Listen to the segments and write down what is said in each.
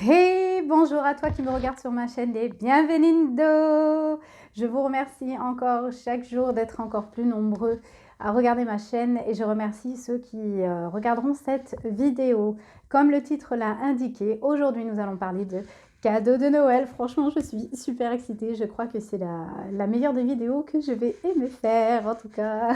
Hey, bonjour à toi qui me regarde sur ma chaîne des Bienvenido. Je vous remercie encore chaque jour d'être encore plus nombreux à regarder ma chaîne et je remercie ceux qui regarderont cette vidéo. Comme le titre l'a indiqué, aujourd'hui nous allons parler de cadeaux de Noël. Franchement, je suis super excitée. Je crois que c'est la meilleure des vidéos que je vais aimer faire. En tout cas,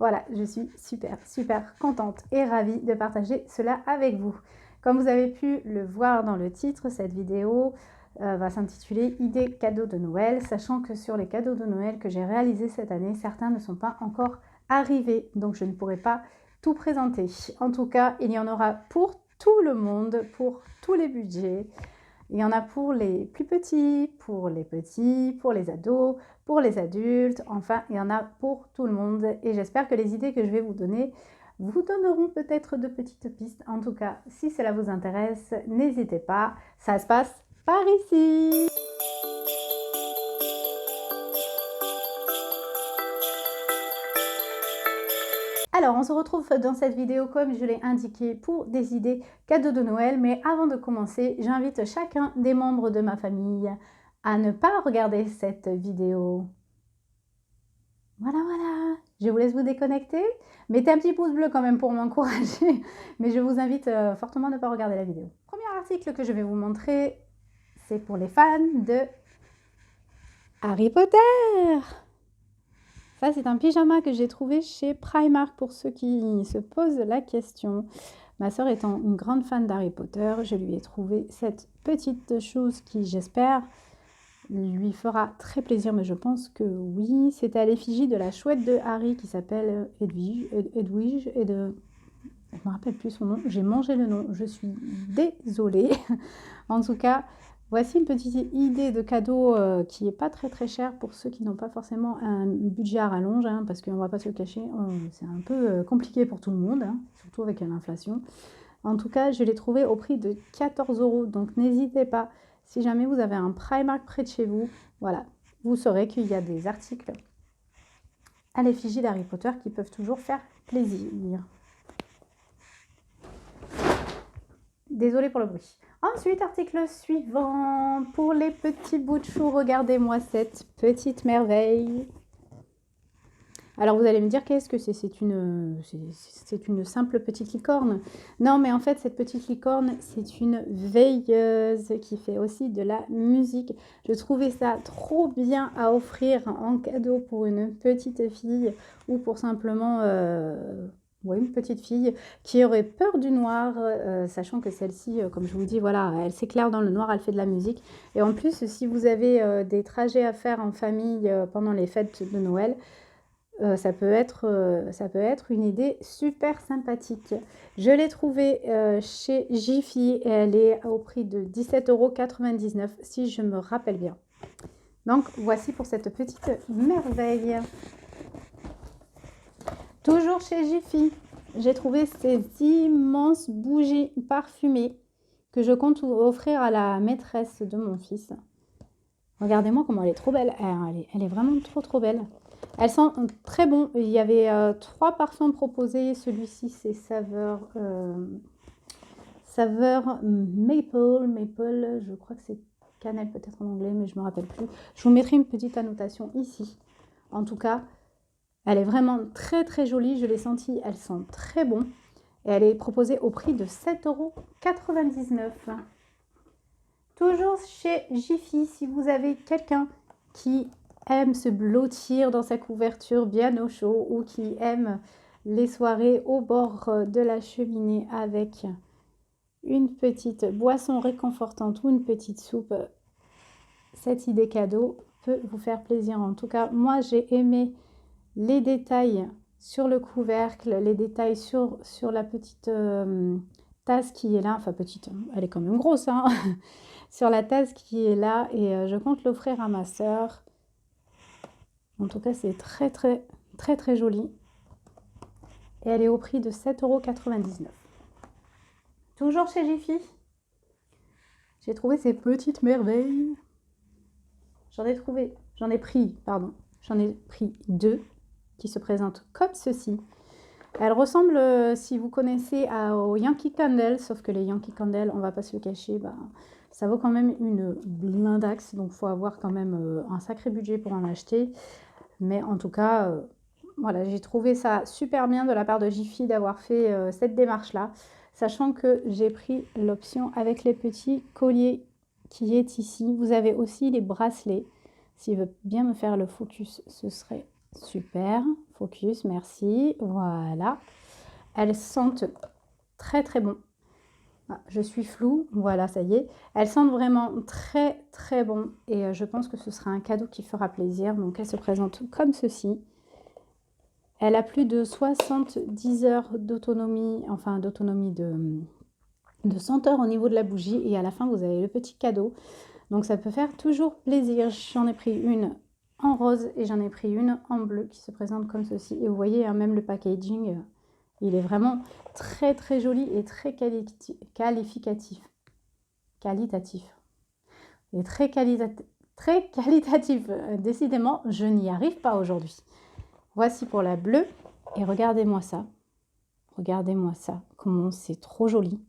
voilà, je suis super contente et ravie de partager cela avec vous. Comme vous avez pu le voir dans le titre, cette vidéo va s'intituler « Idées cadeaux de Noël », sachant que sur les cadeaux de Noël que j'ai réalisés cette année, certains ne sont pas encore arrivés, donc je ne pourrai pas tout présenter. En tout cas, il y en aura pour tout le monde, pour tous les budgets. Il y en a pour les plus petits, pour les ados, pour les adultes, enfin, il y en a pour tout le monde. Et j'espère que les idées que je vais vous donner vous donneront peut-être de petites pistes. En tout cas, si cela vous intéresse, n'hésitez pas, ça se passe par ici. Alors, on se retrouve dans cette vidéo, comme je l'ai indiqué, pour des idées cadeaux de Noël. Mais avant de commencer, j'invite chacun des membres de ma famille à ne pas regarder cette vidéo. Voilà. Je vous laisse vous déconnecter. Mettez un petit pouce bleu quand même pour m'encourager. Mais je vous invite fortement à ne pas regarder la vidéo. Premier article que je vais vous montrer, c'est pour les fans de Harry Potter. Ça, c'est un pyjama que j'ai trouvé chez Primark pour ceux qui se posent la question. Ma sœur étant une grande fan d'Harry Potter, je lui ai trouvé cette petite chose qui, j'espère, lui fera très plaisir, mais je pense que oui. C'était à l'effigie de la chouette de Harry qui s'appelle Edwige et de... Je ne me rappelle plus son nom, j'ai mangé le nom, je suis désolée. En tout cas, voici une petite idée de cadeau qui n'est pas très cher pour ceux qui n'ont pas forcément un budget à rallonge, hein, parce qu'on ne va pas se le cacher, c'est un peu compliqué pour tout le monde, hein, surtout avec l'inflation. En tout cas, je l'ai trouvé au prix de 14 €, donc n'hésitez pas, si jamais vous avez un Primark près de chez vous, voilà, vous saurez qu'il y a des articles à l'effigie d'Harry Potter qui peuvent toujours faire plaisir. Désolée pour le bruit. Ensuite, article suivant. Pour les petits bouts de chou, regardez-moi cette petite merveille. Alors vous allez me dire, qu'est-ce que c'est? C'est une simple petite licorne. Non, mais en fait, cette petite licorne, c'est une veilleuse qui fait aussi de la musique. Je trouvais ça trop bien à offrir en cadeau pour une petite fille ou pour simplement... Oui, une petite fille qui aurait peur du noir, sachant que celle-ci, comme je vous dis, voilà, elle s'éclaire dans le noir, elle fait de la musique. Et en plus, si vous avez des trajets à faire en famille pendant les fêtes de Noël, ça peut être une idée super sympathique. Je l'ai trouvée chez Jiffy et elle est au prix de 17,99 € si je me rappelle bien. Donc, voici pour cette petite merveille. Toujours chez Jiffy, j'ai trouvé ces immenses bougies parfumées que je compte offrir à la maîtresse de mon fils. Regardez-moi comment elle est trop belle. Elle est vraiment trop belle. Elles sont très bon. Il y avait 3 parfums proposés. Celui-ci, c'est saveur maple. Je crois que c'est cannelle peut-être en anglais, mais je ne me rappelle plus. Je vous mettrai une petite annotation ici. En tout cas, elle est vraiment très jolie. Je l'ai sentie. Elles sont très bon. Et elle est proposée au prix de 7,99 €. Toujours chez Jiffy, si vous avez quelqu'un qui aime se blottir dans sa couverture bien au chaud ou qui aime les soirées au bord de la cheminée avec une petite boisson réconfortante ou une petite soupe, cette idée cadeau peut vous faire plaisir. En tout cas, moi j'ai aimé les détails sur le couvercle, les détails sur la petite tasse qui est là, enfin petite, elle est quand même grosse, hein sur la tasse qui est là et je compte l'offrir à ma sœur. En tout cas, c'est très joli. Et elle est au prix de 7,99 €. Toujours chez Jiffy, j'ai trouvé ces petites merveilles. J'en ai pris 2 qui se présentent comme ceci. Elle ressemble, si vous connaissez, aux Yankee Candle, sauf que les Yankee Candle, on va pas se le cacher, bah, ça vaut quand même une blindax, donc il faut avoir quand même un sacré budget pour en acheter. Mais en tout cas, voilà, j'ai trouvé ça super bien de la part de Jiffy d'avoir fait cette démarche-là, sachant que j'ai pris l'option avec les petits colliers qui est ici. Vous avez aussi les bracelets. S'il veut bien me faire le focus, ce serait super. Focus, merci. Voilà. Elles sentent très très bon. Ah, je suis floue, voilà, ça y est. Elles sentent vraiment très très bon et je pense que ce sera un cadeau qui fera plaisir. Donc elle se présente comme ceci. Elle a plus de 70 heures d'autonomie, enfin d'autonomie de senteur au niveau de la bougie. Et à la fin, vous avez le petit cadeau. Donc ça peut faire toujours plaisir. J'en ai pris une en rose et j'en ai pris une en bleu qui se présente comme ceci. Et vous voyez, hein, même le packaging, il est vraiment très très joli et très qualitatif. Et très qualitatif. Décidément, je n'y arrive pas aujourd'hui. Voici pour la bleue. Et regardez-moi ça. Regardez-moi ça. Comment c'est trop joli.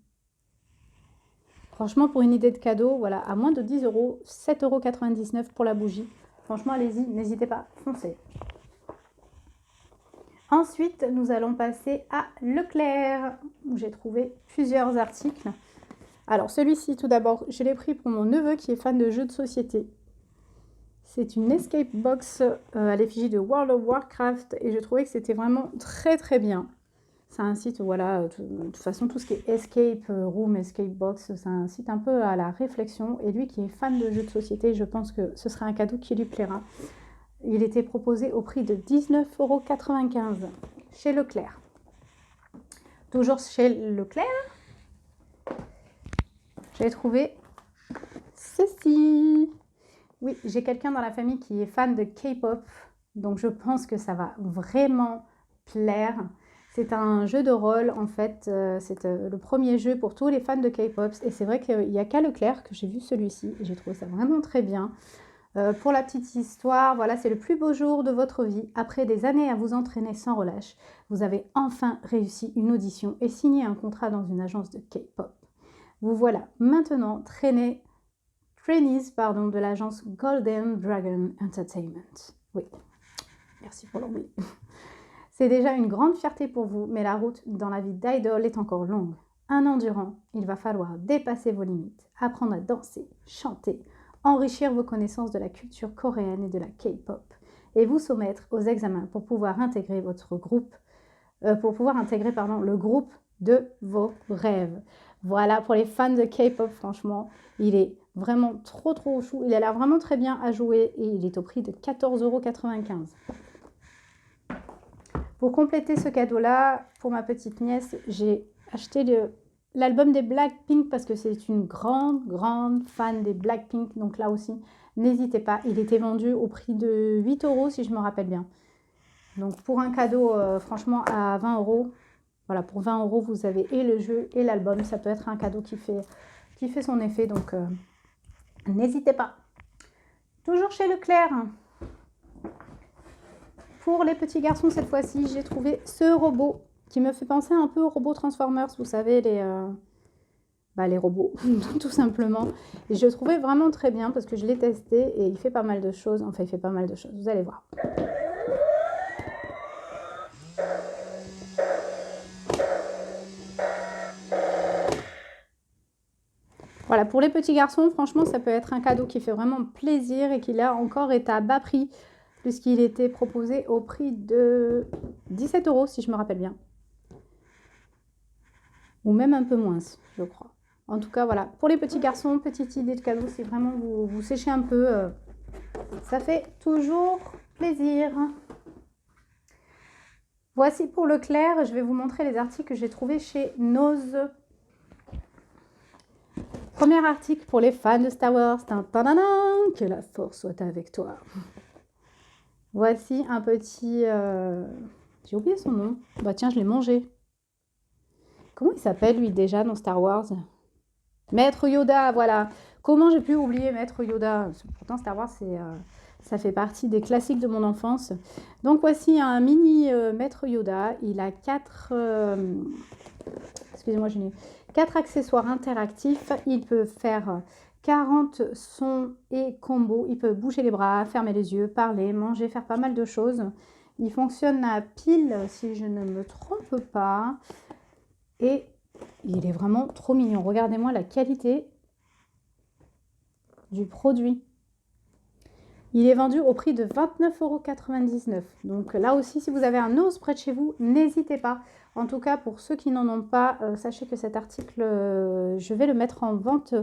Franchement, pour une idée de cadeau, voilà, à moins de 10 euros, 7,99 € pour la bougie. Franchement, allez-y, n'hésitez pas, foncez. Ensuite, nous allons passer à Leclerc, où j'ai trouvé plusieurs articles. Alors, celui-ci, tout d'abord, je l'ai pris pour mon neveu qui est fan de jeux de société. C'est une escape box à l'effigie de World of Warcraft et je trouvais que c'était vraiment très très bien. C'est un site, voilà, de toute façon, tout ce qui est escape room, escape box, c'est un site un peu à la réflexion. Et lui qui est fan de jeux de société, je pense que ce sera un cadeau qui lui plaira. Il était proposé au prix de 19,95 € chez Leclerc. Toujours chez Leclerc, j'ai trouvé ceci. Oui, j'ai quelqu'un dans la famille qui est fan de K-pop, donc je pense que ça va vraiment plaire. C'est un jeu de rôle, en fait, c'est le premier jeu pour tous les fans de K-pop. Et c'est vrai qu'il n'y a qu'à Leclerc que j'ai vu celui-ci. Et j'ai trouvé ça vraiment très bien. Pour la petite histoire, voilà, c'est le plus beau jour de votre vie. Après des années à vous entraîner sans relâche, vous avez enfin réussi une audition et signé un contrat dans une agence de K-pop. Vous voilà maintenant trainees de l'agence Golden Dragon Entertainment. Oui, merci pour l'anglais. C'est déjà une grande fierté pour vous, mais la route dans la vie d'idol est encore longue. Un an durant, il va falloir dépasser vos limites, apprendre à danser, chanter, enrichir vos connaissances de la culture coréenne et de la K-pop, et vous soumettre aux examens pour pouvoir intégrer votre groupe, le groupe de vos rêves. Voilà, pour les fans de K-pop, franchement, il est vraiment trop trop chou. Il a l'air vraiment très bien à jouer et il est au prix de 14,95 €. Pour compléter ce cadeau-là, pour ma petite nièce, j'ai acheté l'album des Blackpink parce que c'est une grande fan des Blackpink. Donc là aussi, n'hésitez pas. Il était vendu au prix de 8 € si je me rappelle bien. Donc pour un cadeau, franchement, à 20 €, voilà, pour 20 €, vous avez et le jeu et l'album. Ça peut être un cadeau qui fait son effet. Donc n'hésitez pas. Toujours chez Leclerc. Pour les petits garçons, cette fois-ci, j'ai trouvé ce robot qui me fait penser un peu aux robots Transformers, vous savez, les robots, tout simplement. Et je le trouvais vraiment très bien parce que je l'ai testé et il fait pas mal de choses. Enfin, il fait pas mal de choses, vous allez voir. Voilà, pour les petits garçons, franchement, ça peut être un cadeau qui fait vraiment plaisir et qui là encore est à bas prix puisqu'il était proposé au prix de 17 € si je me rappelle bien. Ou même un peu moins, je crois. En tout cas, voilà. Pour les petits garçons, petite idée de cadeau, c'est vraiment vous séchez un peu. Ça fait toujours plaisir. Voici pour Leclerc. Je vais vous montrer les articles que j'ai trouvés chez Nose. Premier article pour les fans de Star Wars. Que la force soit avec toi. Voici un petit... J'ai oublié son nom. Bah tiens, je l'ai mangé. Comment il s'appelle, lui, déjà, dans Star Wars? Maître Yoda, voilà. Comment j'ai pu oublier Maître Yoda? Pourtant, Star Wars, Ça fait partie des classiques de mon enfance. Donc voici un mini Maître Yoda. Il a 4 excusez-moi, 4 accessoires interactifs. Il peut faire 40 sons et combos. Il peut bouger les bras, fermer les yeux, parler, manger, faire pas mal de choses. Il fonctionne à pile, si je ne me trompe pas. Et il est vraiment trop mignon. Regardez-moi la qualité du produit. Il est vendu au prix de 29,99 €. Donc là aussi, si vous avez un os près de chez vous, n'hésitez pas. En tout cas, pour ceux qui n'en ont pas, sachez que cet article, je vais le mettre en vente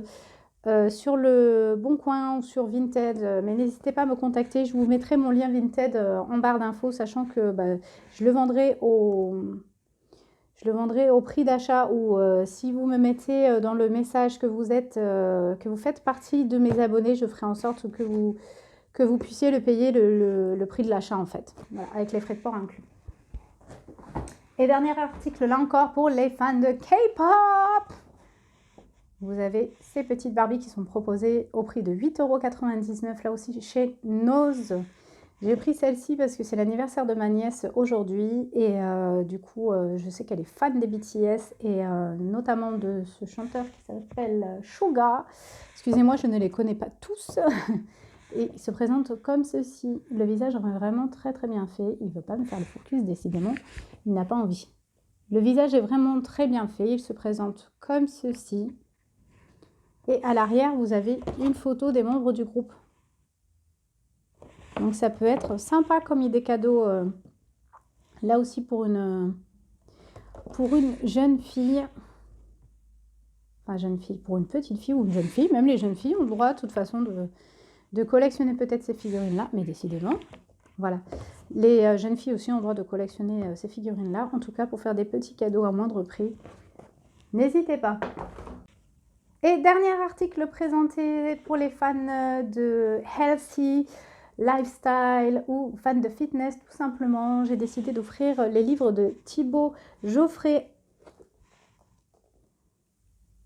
sur le Bon Coin ou sur Vinted. Mais n'hésitez pas à me contacter. Je vous mettrai mon lien Vinted en barre d'infos, sachant que je le vendrai au prix d'achat ou si vous me mettez dans le message que vous faites partie de mes abonnés, je ferai en sorte que vous puissiez le payer le prix de l'achat en fait, voilà, avec les frais de port inclus. Et dernier article là encore pour les fans de K-pop. Vous avez ces petites Barbies qui sont proposées au prix de 8,99 € là aussi chez Nose. J'ai pris celle-ci parce que c'est l'anniversaire de ma nièce aujourd'hui et du coup je sais qu'elle est fan des BTS et notamment de ce chanteur qui s'appelle Suga. Excusez-moi, je ne les connais pas tous. Et il se présente comme ceci. Le visage est vraiment très très bien fait. Il ne veut pas me faire le focus, décidément. Il n'a pas envie. Le visage est vraiment très bien fait. Il se présente comme ceci. Et à l'arrière, vous avez une photo des membres du groupe. Donc ça peut être sympa comme idée cadeau. Là aussi pour une jeune fille. Enfin jeune fille, pour une petite fille ou une jeune fille. Même les jeunes filles ont le droit de toute façon de collectionner peut-être ces figurines-là, mais décidément, voilà. Les jeunes filles aussi ont le droit de collectionner ces figurines-là, en tout cas pour faire des petits cadeaux à moindre prix. N'hésitez pas. Et dernier article présenté pour les fans de healthy lifestyle ou fans de fitness, tout simplement. J'ai décidé d'offrir les livres de Thibaut Geoffrey.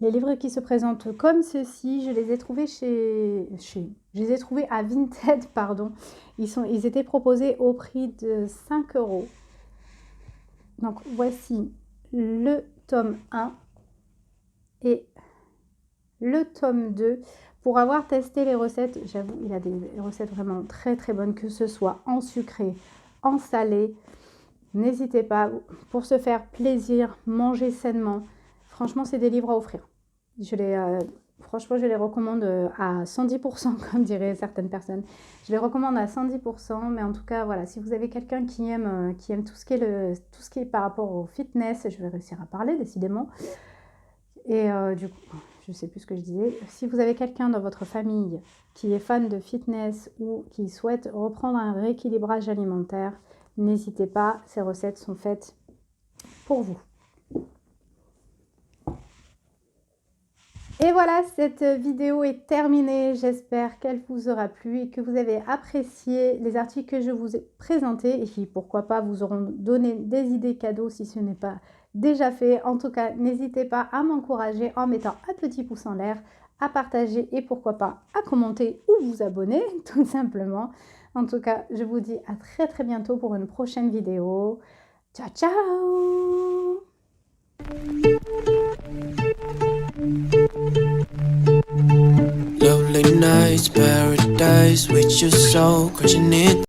Les livres qui se présentent comme ceci, je les ai trouvés je les ai trouvés à Vinted, pardon. Ils étaient proposés au prix de 5 €. Donc voici le tome 1 et le tome 2. Pour avoir testé les recettes, j'avoue, il a des recettes vraiment très très bonnes, que ce soit en sucré, en salé. N'hésitez pas, pour se faire plaisir, manger sainement. Franchement, c'est des livres à offrir. Franchement, je les recommande à 110%, comme diraient certaines personnes. Je les recommande à 110%, mais en tout cas, voilà, si vous avez quelqu'un qui aime tout ce qui est par rapport au fitness, je vais réussir à parler, décidément. Et du coup, je ne sais plus ce que je disais. Si vous avez quelqu'un dans votre famille qui est fan de fitness ou qui souhaite reprendre un rééquilibrage alimentaire, n'hésitez pas, ces recettes sont faites pour vous. Et voilà, cette vidéo est terminée. J'espère qu'elle vous aura plu et que vous avez apprécié les articles que je vous ai présentés et qui, pourquoi pas, vous auront donné des idées cadeaux si ce n'est pas déjà fait. En tout cas, n'hésitez pas à m'encourager en mettant un petit pouce en l'air, à partager et pourquoi pas à commenter ou vous abonner, tout simplement. En tout cas, je vous dis à très très bientôt pour une prochaine vidéo. Ciao, ciao! Lovely nights, paradise with your soul, 'cause you need